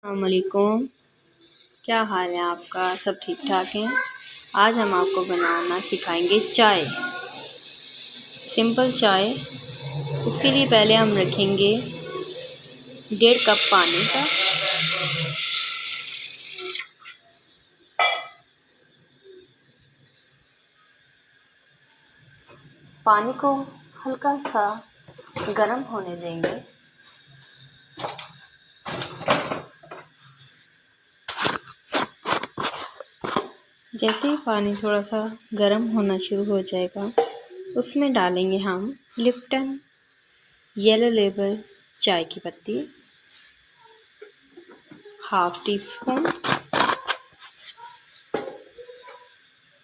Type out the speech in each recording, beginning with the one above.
अस्सलामुअलैकुम। क्या हाल है आपका? सब ठीक ठाक हैं। आज हम आपको बनाना सिखाएंगे चाय, सिंपल चाय। उसके लिए पहले हम रखेंगे 1.5 कप पानी का। पानी को हल्का सा गर्म होने देंगे। जैसे ही पानी थोड़ा सा गर्म होना शुरू हो जाएगा, उसमें डालेंगे हम लिप्टन येलो लेबल चाय की पत्ती, 1/2 टीस्पून।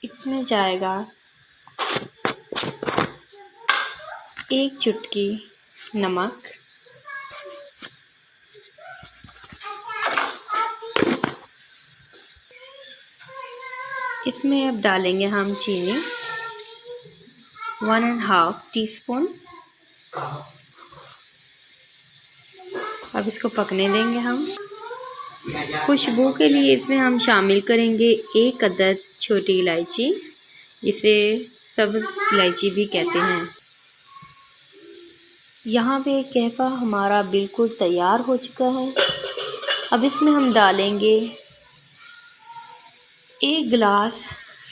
इसमें जाएगा 1 चुटकी नमक, इसमें अब डालेंगे हम चीनी 1.5 टीस्पून। अब इसको पकने देंगे हम। खुशबू के लिए इसमें हम शामिल करेंगे 1 अदद छोटी इलायची, जिसे सब्ज़ इलायची भी कहते हैं। यहाँ पे कहवा हमारा बिल्कुल तैयार हो चुका है। अब इसमें हम डालेंगे 1 गिलास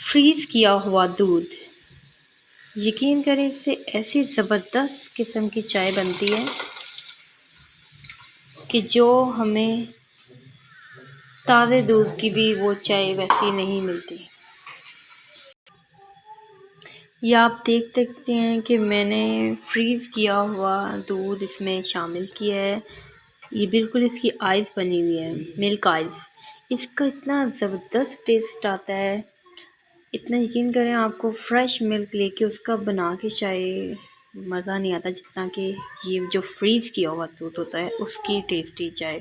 फ्रीज़ किया हुआ दूध। यकीन करें, इससे ऐसी ज़बरदस्त किस्म की चाय बनती है कि जो हमें ताज़े दूध की भी वो चाय वैसी नहीं मिलती। या आप देख सकते हैं कि मैंने फ्रीज़ किया हुआ दूध इसमें शामिल किया है। ये बिल्कुल इसकी आइस बनी हुई है, मिल्क आइस। इसका इतना ज़बरदस्त टेस्ट आता है, इतना यकीन करें, आपको फ्रेश मिल्क लेके उसका बना के चाय मज़ा नहीं आता जितना कि ये जो फ्रीज़ किया हुआ दूध होता है उसकी टेस्टी चाय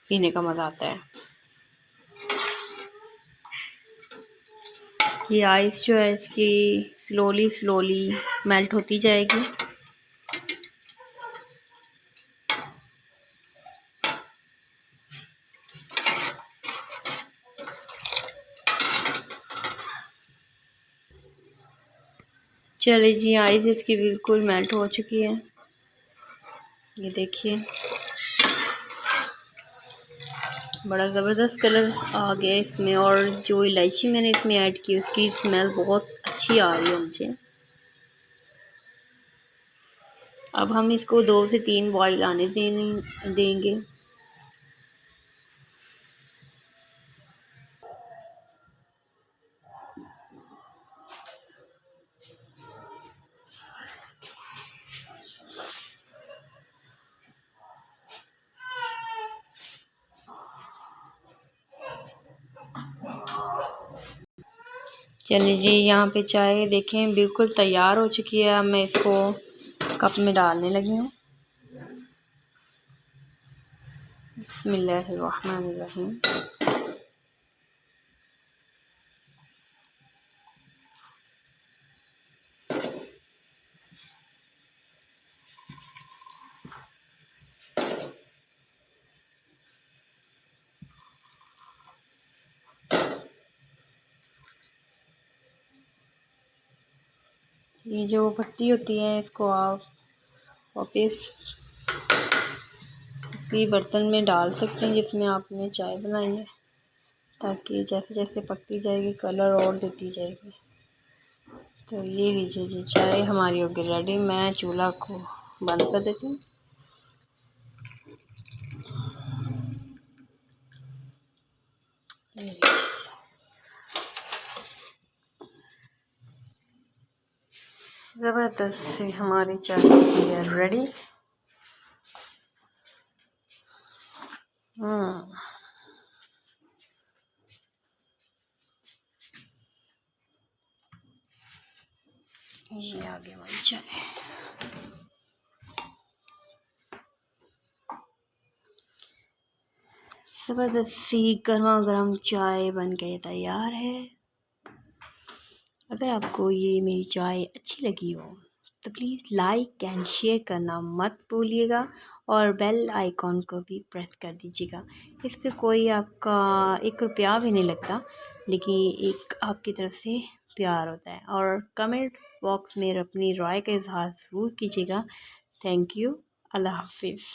पीने का मज़ा आता है। ये आइस जो है इसकी स्लोली मेल्ट होती जाएगी। चलिए जी, आइस इसकी बिल्कुल मेल्ट हो चुकी है। ये देखिए, बड़ा ज़बरदस्त कलर आ गया इसमें, और जो इलायची मैंने इसमें ऐड की उसकी स्मेल बहुत अच्छी आ रही है मुझे। अब हम इसको 2 से 3 बॉईल आने देंगे। चलिए जी, यहाँ पे चाय देखें बिल्कुल तैयार हो चुकी है। अब मैं इसको कप में डालने लगी हूँ। बिस्मिल्लाहिर्रहमानिर्रहीम। ये जो पत्ती होती है इसको आप वापस इसी बर्तन में डाल सकते हैं जिसमें आपने चाय बनाई है, ताकि जैसे जैसे पकती जाएगी कलर और देती जाएगी। तो ये लीजिए जी, चाय हमारी हो गई रेडी। मैं चूल्हा को बंद कर देती हूँ। ज़बरदस्त सी हमारी चाय है रेडी। ये आ गई हमारी चाय। ज़बरदस्त सी गर्मा गर्म चाय बन के तैयार है। अगर आपको ये मेरी चाय अच्छी लगी हो तो प्लीज़ लाइक एंड शेयर करना मत भूलिएगा और बेल आइकॉन को भी प्रेस कर दीजिएगा। इस पे कोई आपका 1 रुपया भी नहीं लगता, लेकिन एक आपकी तरफ से प्यार होता है। और कमेंट बॉक्स में अपनी राय का इज़हार ज़रूर कीजिएगा। Thank you. अल्लाह हाफिज़।